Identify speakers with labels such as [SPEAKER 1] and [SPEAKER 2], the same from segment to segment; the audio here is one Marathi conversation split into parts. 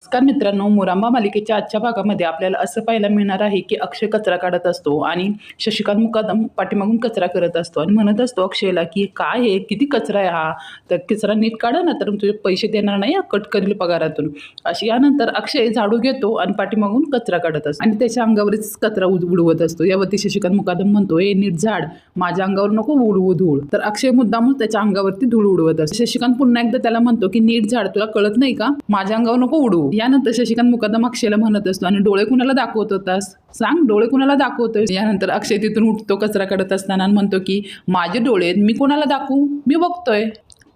[SPEAKER 1] नमस्कार मित्रांनो, मुरांबा मालिकेच्या आजच्या भागामध्ये आपल्याला असं पाहायला मिळणार आहे की अक्षय कचरा काढत असतो आणि शशिकांत मुकादम पाठीमागून कचरा करत असतो आणि म्हणत असतो अक्षयला की काय आहे, किती कचरा आहे हा, तर कचरा नीट काढा ना तर तुझे पैसे देणार नाही, कट करील पगारातून. अशी यानंतर अक्षय झाडू घेतो आणि पाठीमागून कचरा काढत असतो आणि त्याच्या अंगावरच कचरा उडवत असतो. यावरती शशिकांत मुकादम म्हणतो, ए नीट झाड, माझ्या अंगावर नको उडवू धूळ. तर अक्षय मुद्दामच त्याच्या अंगावरती धूळ उडवत असतो. शशिकांत पुन्हा एकदा त्याला म्हणतो की नीट झाड, तुला कळत नाही का, माझ्या अंगावर नको उडवू. यानंतर शशिकांत मुकादम अक्षयला म्हणत असतो, आणि डोळे कुणाला दाखवत होतास, सांग डोळे कुणाला दाखवतोय. यानंतर अक्षय तिथून उठतो कचरा काढत असताना आणि म्हणतो की माझे डोळे आहेत, मी कोणाला दाखवू, मी बघतोय,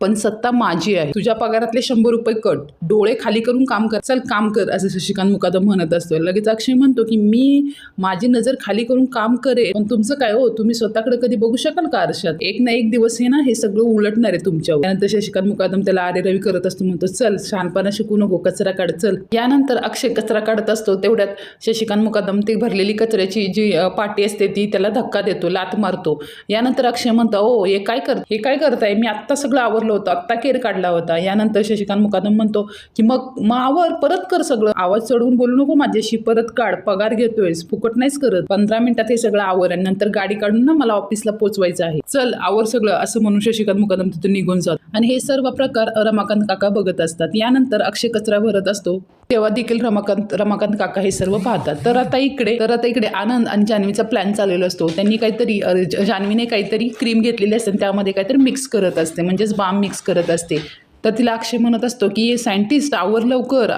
[SPEAKER 1] पण सत्ता माझी आहे. तुझ्या पगारातले 100 रुपये कट, डोळे खाली करून काम कर, चल काम कर, असं शशिकांत मुकादम म्हणत असतो. लगेच अक्षय म्हणतो की मी माझी नजर खाली करून काम करे, पण तुमचं काय हो, तुम्ही स्वतःकडे कधी बघू शकाल का आरशात, एक ना एक दिवस हे ना हे सगळं उलटणार आहे तुमच्यावर. त्यानंतर शशिकांत मुकादम त्याला आरे रवी करत असतो, म्हणतो चल शहाणपणा शिकू नको, कचरा काढ चल. यानंतर अक्षय कचरा काढत असतो, तेवढ्यात शशिकांत मुकादम ती भरलेली कचऱ्याची जी पाटी असते ती त्याला धक्का देतो, लात मारतो. यानंतर अक्षय म्हणतो, ओ हे काय करताय, मी आत्ता सगळं आवरलं होतं, आत्ता केर काढला होता. यानंतर शशिकांत मुकादम म्हणतो की मग आवर, परत कर सगळं, आवाज चढवून बोलू नको माझ्याशी, परत काढ, पगार घेतोयस, फुकट नाहीच करत, 15 मिनिटात हे सगळं आवर आणि नंतर गाडी काढून ना मला ऑफिसला पोहोचवायचं आहे, चल आवर सगळं, असं म्हणून शशिकांत मुकादम तिथून निघून जातो. आणि हे सर्व प्रकार रमाकांत काका बघत असतात. यानंतर अक्षय कचरा भरत असतो, तेव्हा देखील रमाकांत काका हे सर्व पाहतात. तर आता इकडे आनंद आणि जान्हवीचा प्लॅन चाललेला असतो. त्यांनी काहीतरी जान्हवीने काहीतरी क्रीम घेतलेली असते, त्यामध्ये काहीतरी मिक्स करत असते, म्हणजेच बाम मिक्स करत असते. तर तिला अक्षय म्हणत असतो की सायंटिस्ट आवर लवकर,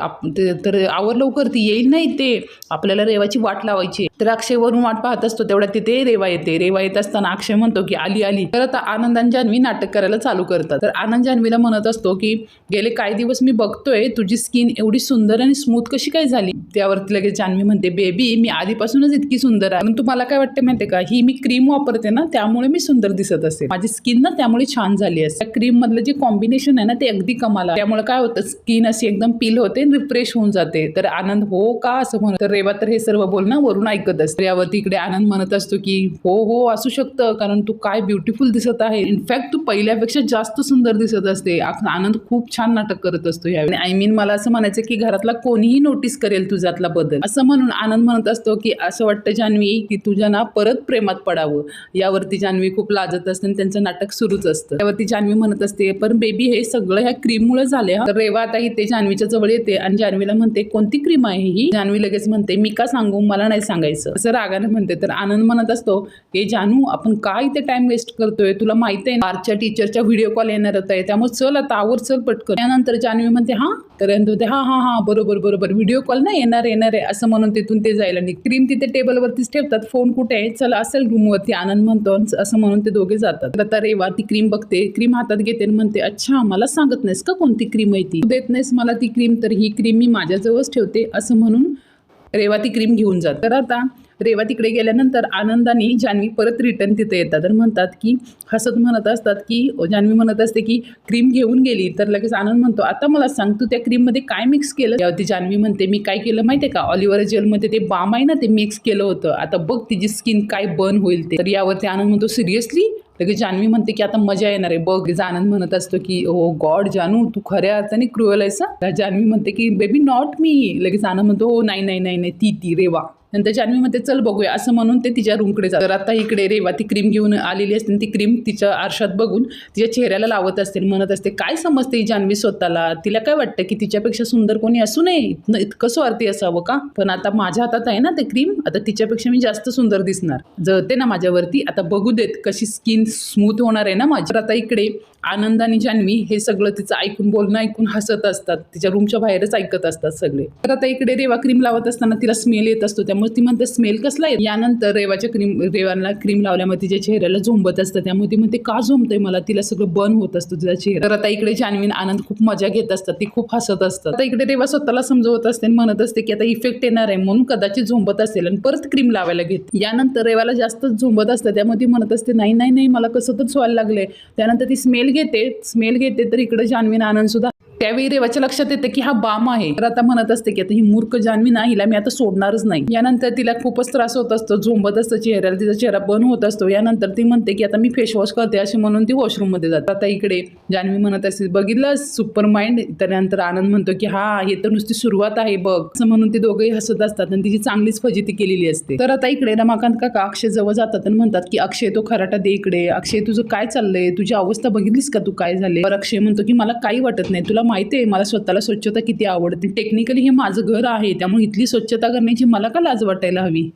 [SPEAKER 1] तर आवर लवकर, ती येईल नाही, ते आपल्याला रेवाची वाट लावायची. तर अक्षय वरून वाट पाहत असतो, तेवढ्यात तिथे रेवा येते. रेवा येत असताना अक्षय म्हणतो की आली. तर आता आनंद आणि जान्हवी नाटक करायला चालू करतात. तर आनंद जान्हवीला म्हणत असतो की गेले काही दिवस मी बघतोय तुझी स्किन एवढी सुंदर आणि स्मूथ कशी काय झाली. त्यावरती लगेच जान्हवी म्हणते, बेबी मी आधीपासूनच इतकी सुंदर आहे, परंतु मला काय वाटतं माहितीये का, ही मी क्रीम वापरते ना त्यामुळे मी सुंदर दिसत असते, माझी स्किन ना त्यामुळे छान झाली असते. त्या क्रीम मधलं जे कॉम्बिनेशन आहे ना ते अगदी कमाल, त्यामुळे काय होतं, स्किन अशी एकदम पील होते, रिफ्रेश होऊन जाते. तर आनंद हो का असं म्हणत, तर रेवा तर हे सर्व बोलणं वरून ऐकत असते. यावरती इकडे आनंद म्हणत असतो की हो असू शकतं, कारण तू काय ब्युटिफुल दिसत आहे, इनफॅक्ट तू पहिल्यापेक्षा जास्त सुंदर दिसत असते. आनंद खूप छान नाटक करत असतो यावेळी. आय मीन मला असं म्हणायचं की घरातला कोणीही नोटीस करेल तुझ्यातला बदल, असं म्हणून आनंद म्हणत असतो की असं वाटतं जान्हवी की तुझ्या ना परत प्रेमात पडावं. यावरती जान्हवी खूप लाजत असते आणि त्यांचं नाटक सुरूच असतं. त्यावरती जान्हवी म्हणत असते, पण बेबी हे सगळं ह्या क्रीममुळे झाले. तर रेवा आता इथे जान्हवीच्या जवळ येते आणि जान्हवीला म्हणते, कोणती क्रीम आहे ही. जान्हवी लगेच म्हणते, मी का सांगू, मला नाही सांगायचं, असं रागाने म्हणते. तर आनंद म्हणत असतो, हे जानू आपण काय इथे टाइम वेस्ट करतोय, तुला माहिती आहे आरच्या टीचरच्या व्हिडिओ कॉल येणार आहे, त्यामुळे चल आता आवर, चल पटकन. त्यानंतर जान्हवी म्हणते हा, तर हा बरोबर व्हिडिओ कॉल ना येणार आहे, असं म्हणून तिथून ते जायला निघ. क्रीम तिथे टेबलवरतीच ठेवतात, फोन कुठे आहे, चला असेल रूमवरती, आनंद म्हणतो, असं म्हणून ते दोघे जातात. तर आता रेवा ती क्रीम बघते, क्रीम हातात घेते आणि म्हणते, अच्छा मला सांगत नाहीस का कोणती क्रीम आहे ती, देत नाहीस मला ती क्रीम, तर ही क्रीम मी माझ्याजवळच ठेवते, असं म्हणून रेवा ती क्रीम घेऊन जात. तर आता रेवा तिकडे गेल्यानंतर आनंद आणि जान्हवी परत रिटर्न तिथे येतात आणि म्हणतात की हसत म्हणत असतात की जान्हवी म्हणत असते की क्रीम घेऊन गेली. तर लगेच आनंद म्हणतो, आता मला सांग तू त्या क्रीम मध्ये काय मिक्स केलं. यावरती जान्हवी म्हणते, मी काय केलं माहितीये का, ऑलिव्हर जेलमध्ये ते बाम आहे ना ते मिक्स केलं होतं, आता बघ तिची स्किन काय बर्न होईल ते. तर यावरती आनंद म्हणतो, सिरियसली. लगेच जान्हवी म्हणते की आता मजा येणार आहे बघ. आनंद म्हणत असतो की ओ गॉड जानू तू खऱ्या अर्थाने क्रुअल आहेस. जान्हवी म्हणते की बेबी नॉट मी. लगेच आनंद म्हणतो, हो नाही ती रेवा. नंतर जान्हवी म्हणते, चल बघूया, असं म्हणून ते तिच्या रूमकडे जातात. तर आता इकडे रेवा ती क्रीम घेऊन आलेली असते, ती क्रीम तिच्या आरशात बघून तिच्या चेहऱ्याला लावत असते, म्हणत असते, काय समजते ही जान्हवी स्वतःला, तिला काय वाटतं की तिच्यापेक्षा सुंदर कोणी असू नये, इतकं स्वार्थी असावं का, पण आता माझ्या हातात आहे ना ते क्रीम, आता तिच्यापेक्षा मी जास्त सुंदर दिसणार, जळते ना माझ्यावरती, आता बघू देत कशी स्किन स्मूथ होणार आहे ना माझी. तर आता इकडे आनंद आणि जान्हवी हे सगळं तिचं बोलणं ऐकून हसत असतात, तिच्या रूमच्या बाहेरच ऐकत असतात सगळे. तर आता इकडे रेवा क्रीम लावत असताना तिला स्मेल येत असतो, त्यामुळे ती म्हणते स्मेल कसला येत. यानंतर रेवाला क्रीम लावल्यामुळे तिच्या चेहऱ्याला झोंबत असतं, त्यामुळे ती म्हणते का झोंबतंय मला, तिला सगळं बर्न होत असतं तिचा चेहरा. तर आता इकडे जान्हवी आनंद खूप मजा घेत असतात, ती खूप हसत असतात. आता इकडे रेवा स्वतःला समजवत असते आणि म्हणत असते की आता इफेक्ट येणार आहे म्हणून कदाचित झोंबत असेल आणि परत क्रीम लावायला घेते. यानंतर रेवाला जास्त झोंबत असतं, त्यामुळे ती म्हणत असते नाही मला कसं तर व्हायला लागलंय. त्यानंतर ती स्मेल घेते तर इकडे जान्हवी आनंद सुद्धा त्यावेळी रेवाच्या लक्षात येते की हा बाम आहे. तर आता म्हणत असते की आता ही मूर्ख जान्हवी ना, हिला मी आता सोडणारच नाही. यानंतर तिला खूपच त्रास होत असतो, झोंबत असतं चेहऱ्याला, तिचा चेहरा बर्न होत असतो. यानंतर ती म्हणते की आता मी फेसवॉश करते असे म्हणून ती वॉशरूम मध्ये जाते. आता इकडे जान्हवी म्हणत असते बघितलं सुपर माइंड. त्यानंतर आनंद म्हणतो की हा हे तर नुसती सुरुवात आहे बघ, असं म्हणून ते दोघेही हसत असतात आणि तिची चांगलीच फजिती केलेली असते. तर आता इकडे रमाकांत काका अक्षय जवळ जातात आणि म्हणतात की अक्षय तो खराटा दे इकडे. अक्षय तुझं काय चाललंय, तुझी अवस्था बघितलीस का, तू काय झाले. तर अक्षय म्हणतो की मला काही वाटत नाही, तुला माहिती आहे मला स्वतःला स्वच्छता किती आवडते. टेक्निकली हे माझं घर आहे, त्यामुळे इथली स्वच्छता करण्याची मला का लाज वाटायला हवी.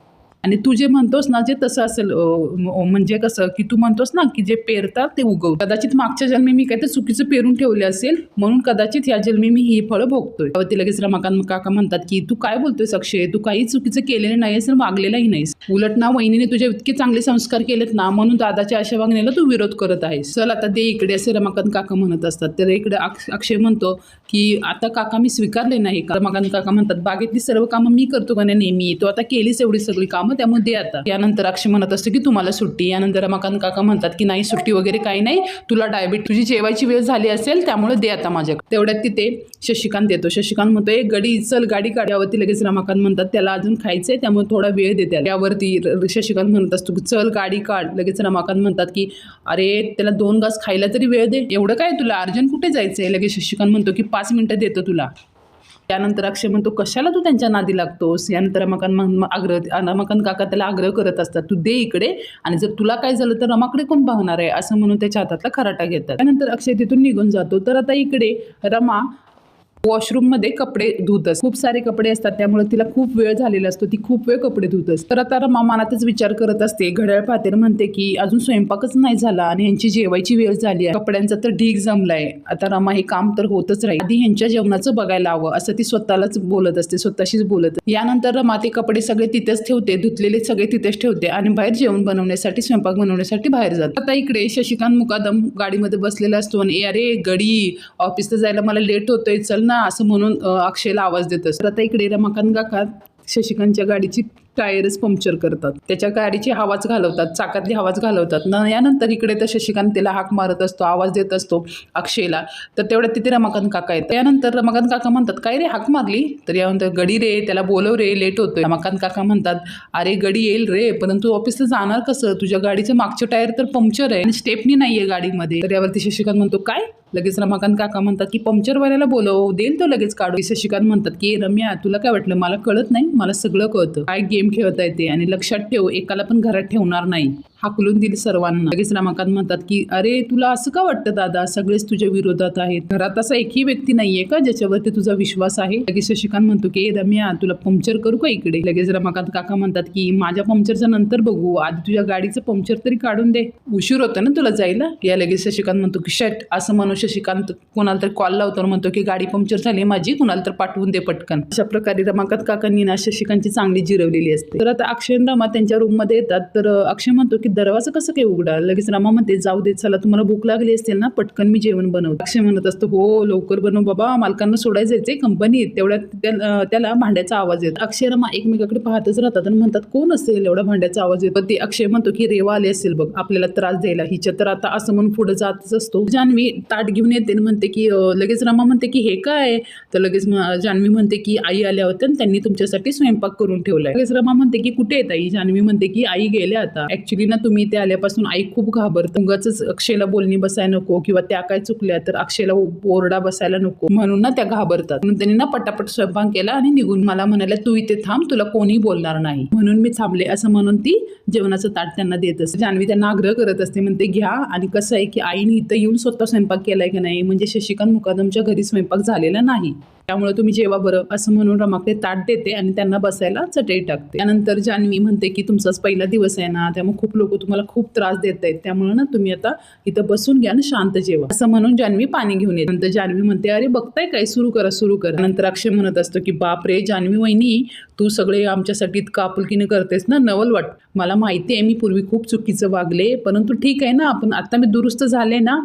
[SPEAKER 1] आणि तू जे म्हणतोस ना जे तसं असेल म्हणजे कसं की तू म्हणतोस ना की जे पेरतात ते उगव. कदाचित मागच्या जन्मी मी काही तर चुकीचं पेरून ठेवले असेल, म्हणून कदाचित या जन्मी मी ही फळं भोगतोय. ती लगेच रमाकांत काका म्हणतात की तू काय बोलतोयस अक्षय, तू काही चुकीचं केलेलं नाहीस आणि वागलेलाही नाहीस. उलट ना वहिनीने तुझे इतके चांगले संस्कार केलेत ना, म्हणून दादाच्या अशा वागण्याला तू विरोध करत आहेस. चल आता दे इकडे, असे रमाकांत काका म्हणत असतात. तर इकडे अक्षय म्हणतो की आता काका मी स्वीकारले नाही. रमाकांत काका म्हणतात बागेतली सर्व कामं मी करतो का नेहमी, तो आता केलीच एवढी सगळी कामं, त्यामुळे दे आता. यानंतर अक्षय म्हणत असतो की तुम्हाला सुट्टी. यानंतर रमाकांत काका म्हणतात की नाही सुट्टी वगैरे काही नाही, तुला डायबिटीज, तुझी जेवायची वेळ झाली असेल त्यामुळे दे आता माझ्याकडे. तेवढ्यात तिथे शशिकांत येतो. शशिकांत म्हणतो गडी चल गाडी काढ. यावरती लगेच रमाकांत म्हणतात त्याला अजून खायचंय त्यामुळे थोडा वेळ दे त्याला. यावरती शशिकांत म्हणत असतो की चल गाडी काढ. लगेच रमाकांत म्हणतात की अरे त्याला 2 घास खायला तरी वेळ दे, एवढं काय तुला अर्जंट कुठे जायचंय. लगेच शशिकांत म्हणतो की 5 मिनिटं देतो तुला. त्यानंतर अक्षय म्हणतो कशाला तू त्यांच्या नादी लागतोस. यानंतर रमाकांत काका त्याला आग्रह करत असतात तू दे इकडे, आणि जर तुला काय झालं तर रमाकडे कोण पाहणार आहे, असं म्हणून त्याच्या हातातला खराटा घेतात. त्यानंतर अक्षय तिथून निघून जातो. तर आता इकडे रमा वॉशरूम मध्ये कपडे धुत असते. खूप सारे कपडे असतात त्यामुळे तिला खूप वेळ झालेला असतो, ती खूप वेळ कपडे धुत असते. तर आता रमा मनातच विचार करत असते, घड्याळ पाहते म्हणते की अजून स्वयंपाकच नाही झाला आणि ह्यांची जेवायची वेळ झाली आहे, कपड्यांचा तर ढीग जमलाय, आता रमा हे काम तर होतच राहील, आधी ह्यांच्या जेवणाचं बघायला हवं असं ती स्वतःलाच बोलत असते, स्वतःशीच बोलत. यानंतर रमा ते कपडे सगळे तिथेच ठेवते, धुतलेले सगळे तिथेच ठेवते आणि बाहेर जेवण बनवण्यासाठी, स्वयंपाक बनवण्यासाठी बाहेर जाते. आता इकडे शशिकांत मुकादम गाडीमध्ये बसलेला असतो आणि अरे गडी ऑफिसला जायला मला लेट होतोय चल ना, असं म्हणून अक्षयला आवाज देत असतो. आता इकडे रमाकांत काका शशिकांतच्या गाडीची टायरच पंक्चर करतात, त्याच्या गाडीची हवाच घालवतात, चाकातली हवाच घालवतात ना. यानंतर इकडे तर शशिकांत त्याला हाक मारत असतो, आवाज देत असतो अक्षयला. तर तेवढ्यात तिथे रमाकांत काका येतात. त्यानंतर रमाकांत काका म्हणतात काय रे हाक मारली. तर यानंतर गडी रे त्याला बोलव रे, लेट होतोय. रमाकांत काका म्हणतात अरे गडी येईल रे, परंतु ऑफिसला जाणार कसं, तुझ्या गाडीचं मागचं टायर तर पंक्चर आहे आणि स्टेपनी नाहीये गाडीमध्ये. तर यावरती शशिकांत म्हणतो काय. लगेच रमाकांत काका म्हणतात की पंक्चरवाल्याला बोलव, देईल तो लगेच काढू. शशिकांत म्हणतात की रम्या तुला काय वाटलं, मला कळत नाही, मला सगळं कळतं, काय गेम खेळता येते आणि लक्षात ठेव एकाला पण घरात ठेवणार नाही. हाकलून दिली सर्वांना. लगेच रमाकांत म्हणतात की अरे तुला असं का वाटतं दादा, सगळेच तुझ्या विरोधात आहेत, घरात असा एकही व्यक्ती नाहीये का ज्याच्यावरती तुझा विश्वास आहे. लगेच शशिकांत म्हणतो की रम्या तुला पंक्चर करू का इकडे. लगेच रमाकांत काका म्हणतात की माझ्या पंक्चरचं नंतर बघू, आधी तुझ्या गाडीचं पंक्चर तरी काढून दे, उशीर होतं ना तुला जायला. या लगेच शशिकांत म्हणतो की शट, असं म्हणून शशिकांत कोणाला तरी कॉल लावतो, म्हणतो की गाडी पंक्चर झाली माझी, कुणाला तर पाठवून दे पटकन. अशा प्रकारे रमाकांत काकांनी ना शशिकांतची चांगली जिरवलेली असते. तर आता अक्षय रमा त्यांच्या रूम मध्ये येतात. तर अक्षय म्हणतो की दरवाजा कसं काय उघडा. लगेच रमा म्हणते जाऊ दे चला, तुम्हाला भूक लागली असेल ना, पटकन मी जेवण बनवतो. अक्षय म्हणत असतो हो लवकर बनव बाबा, मालकांना सोडायला जायचंय कंपनीत. तेवढ्यात त्याला भांड्याचा आवाज येतो. अक्षय रमा एकमेकाकडे पाहतच राहतात आणि म्हणतात कोण असेल एवढा भांड्याचा आवाज येतो. ते अक्षय म्हणतो की रेवा आली असेल बघ आपल्याला त्रास द्यायला, हिच्या तर आता असं म्हणून पुढे जातच असतो. जान्हवी ताट घेऊन येते म्हणते की लगेच रमा म्हणते की हे काय. तर लगेच जान्हवी म्हणते की आई आल्या होत्या आणि त्यांनी तुमच्यासाठी स्वयंपाक करून ठेवलाय. लगेच रमा म्हणते की कुठे येत आई. जान्हवी म्हणते की आई गेल्या आता, ऍक्च्युली ना तुम्ही ते आल्यापासून आई खूप घाबरते, उगाच अक्षयला बोलणी बसायला नको किंवा त्या काय चुकल्या तर अक्षयला ओरडा बसायला नको म्हणून ना त्या घाबरतात. म्हणून त्यांनी ना पटापट स्वयंपाक केला आणि निघून मला म्हणाल्या तू इथे थांब, तुला कोणी बोलणार नाही म्हणून मी थांबले, असं म्हणून ती जेवणाचं ताट त्यांना देत असते. जान्हवी त्यांना आग्रह करत असते, म्हणते घ्या. आणि कसं आहे की आईने इथं येऊन स्वतः स्वयंपाक केलाय की नाही, म्हणजे शशिकांत मुकादमच्या घरी स्वयंपाक झालेला नाही, त्यामुळे तुम्ही जेवा बरं, असं म्हणून रमाकडे ताट देते आणि त्यांना बसायला चटई टाकते. त्यानंतर जान्हवी म्हणते की तुमचाच पहिला दिवस आहे ना, त्यामुळे खूप लोक तुम्हाला खूप त्रास देत आहेत, त्यामुळे ना तुम्ही आता इथं बसून घ्या ना, शांत जेवा, असं म्हणून जान्हवी पाणी घेऊन येते. नंतर जान्हवी म्हणते अरे बघताय काय, सुरू करा सुरू करा. नंतर अक्षय म्हणत असतो की बाप रे जान्हवी वहिनी, तू सगळे आमच्यासाठी इतकं आपुलकीने करतेस ना, नवल वाट. मला माहिती आहे मी पूर्वी खूप चुकीचं वागले, परंतु ठीक आहे ना, आपण आता मी दुरुस्त झाले ना,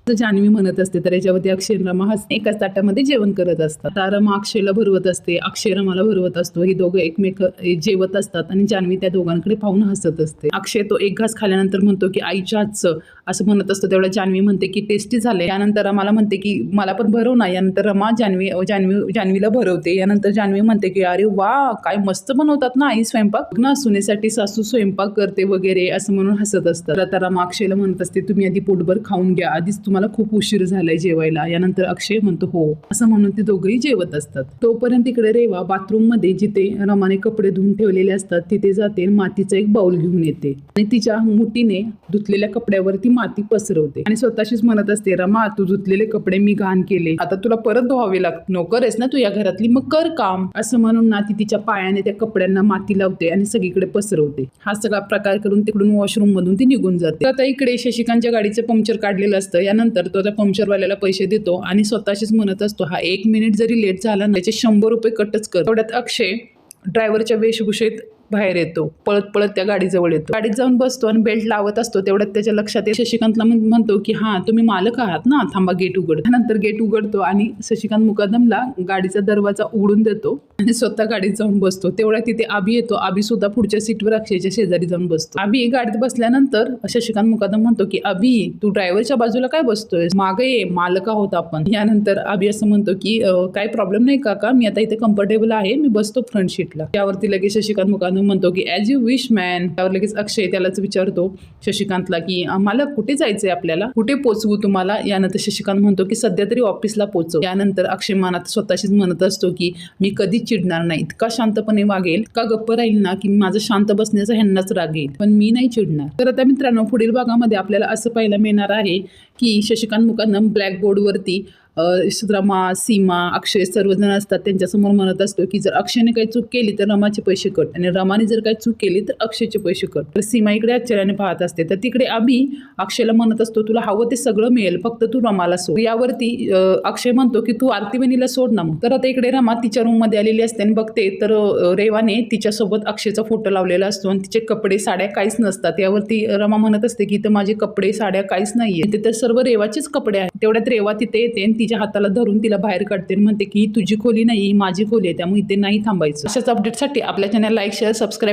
[SPEAKER 1] तर जान्हवी म्हणत असते तर याच्यावरती अक्षय आणि रमा एकाच ताटामध्ये जेवण करत असतात. आता रमा अक्षयला भरवत असते, अक्षय रमाला भरवत असतो. ही दोघं एकमेक जेवत असतात आणि जान्हवी त्या दोघांकडे पाहून हसत असते. अक्षय तो एक घास खाल्यानंतर म्हणतो की आईच्या हातचं असं म्हणत असतो. तेवढं जान्हवी म्हणते की टेस्टी झाले. यानंतर रमाला म्हणते की मला पण भरव ना. यानंतर रमा जान्हवीला भरवते. यानंतर जान्हवी म्हणते की अरे वा काय मस्त बनवतात ना आई स्वयंपाक ना, सुनेसाठी सासू स्वयंपाक करते वगैरे असं म्हणून हसत असतात. आता रमा अक्षयला म्हणत असते तुम्ही आधी पोटभर खाऊन घ्या, आधीच तुम्हाला खूप उशीर झालाय जेवायला. यानंतर अक्षय म्हणतो हो असं म्हणून ते दोघंही जेवत असतात. तोपर्यंत इकडे रेवा बाथरूम मध्ये जिथे रमाने कपडे धुवून ठेवलेले असतात तिथे जाते, मातीचा एक बाउल घेऊन येते आणि तिच्या मुठीने धुतलेल्या कपड्यावरती माती पसरवते आणि स्वतःशीच म्हणत असते रमा तू धुतलेले कपडे मी घाण केले, आता तुला परत धुवावे लागते, नोकर आहेस ना तू या घरातली, मग कर काम. असं म्हणून ना ती तिच्या पायाने त्या कपड्यांना माती लावते आणि सगळीकडे पसरवते. हा सगळा प्रकार करून तिकडून वॉशरूम मधून ती निघून जाते. आता इकडे शशिकांतच्या गाडीचं पंक्चर काढलेलं असतं. यानंतर तो त्या पंक्चरवाल्याला पैसे देतो आणि स्वतःशीच म्हणत असतो हा 1 मिनिट जरी लेट झाला ना त्याचे 100 रुपये कटच कर. तेवढ्यात अक्षय ड्रायव्हरच्या वेशभूषेत बाहेर येतो, पळत पळत त्या गाडीजवळ येतो. गाडीत जाऊन बसतो आणि बेल्ट लावत असतो. तेवढ्यात त्याच्या लक्षात येते, शशिकांतला म्हणतो की हा तुम्ही मालक आहात ना, थांबा गेट उघड. नंतर गेट उघडतो आणि शशिकांत मुकादमला गाडीचा दरवाजा उघडून देतो आणि स्वतः गाडीत जाऊन बसतो. तेवढ्यात तिथे आबी येतो. आबी सुद्धा पुढच्या सीटवर अक्षयच्या शेजारी जाऊन बसतो. आबी गाडीत बसल्यानंतर शशिकांत मुकादम म्हणतो की अबी तू ड्रायव्हरच्या बाजूला काय बसतोय, मागे ये, मालक आहोत आपण. यानंतर आबी असं म्हणतो की काय प्रॉब्लेम नाही काका, मी आता इथे कम्फर्टेबल आहे, मी बसतो फ्रंट सीटला. त्यावरती लगेच शशिकांत मुकादम म्हणतो की ॲज यू विश मॅन. त्यावर लगेच अक्षय त्यालाच विचारतो शशिकांतला की मला कुठे जायचंय, आपल्याला कुठे पोचवू तुम्हाला. यानंतर शशिकांत म्हणतो की सध्या तरी ऑफिसला पोचव. यानंतर अक्षय मनात स्वतःशीच म्हणत असतो की मी कधीच चिडणार नाही, इतका शांतपणे वागेल का गप्प राहील ना की माझं शांत बसण्याचा ह्यांनाच राग येईल, पण मी नाही चिडणार. तर आता मित्रांनो पुढील भागामध्ये आपल्याला असं पाहायला मिळणार आहे की शशिकांत मुकादम ब्लॅकबोर्डवरती रमा, सीमा, अक्षय सर्वजण असतात. त्यांच्यासमोर म्हणत असतो की जर अक्षयने काही चूक केली तर रमाचे पैसे कट आणि रमाने जर काही चूक केली तर अक्षयचे पैसे कट. तर सीमा इकडे आश्चर्याने पाहत असते. तर तिकडे अभि अक्षयला म्हणत असतो तुला हवं ते सगळं मिळेल, फक्त तू रमाला सोड. यावरती अक्षय म्हणतो की तू आरती वहिनीला सोड ना मग. तर आता इकडे रमा तिच्या रूम मध्ये आलेली असते आणि बघते तर रेवाने तिच्यासोबत अक्षयचा फोटो लावलेला असतो आणि तिचे कपडे साड्या काहीच नसतात. यावरती रमा म्हणत असते की तर माझे कपडे साड्या काहीच नाहीये, तिथे सर्व रेवाचेच कपडे आहेत. तेवढ्यात रेवा तिथे येते आणि तिच्या हाताला धरून तिला बाहेर काढते आणि म्हणते की ही तुझी खोली नाही, ही माझी खोली आहे, त्यामुळे इथे नाही थांबायचं. अशाच अपडेटसाठी आपल्या चॅनल लाईक, शेअर, सबस्क्राईब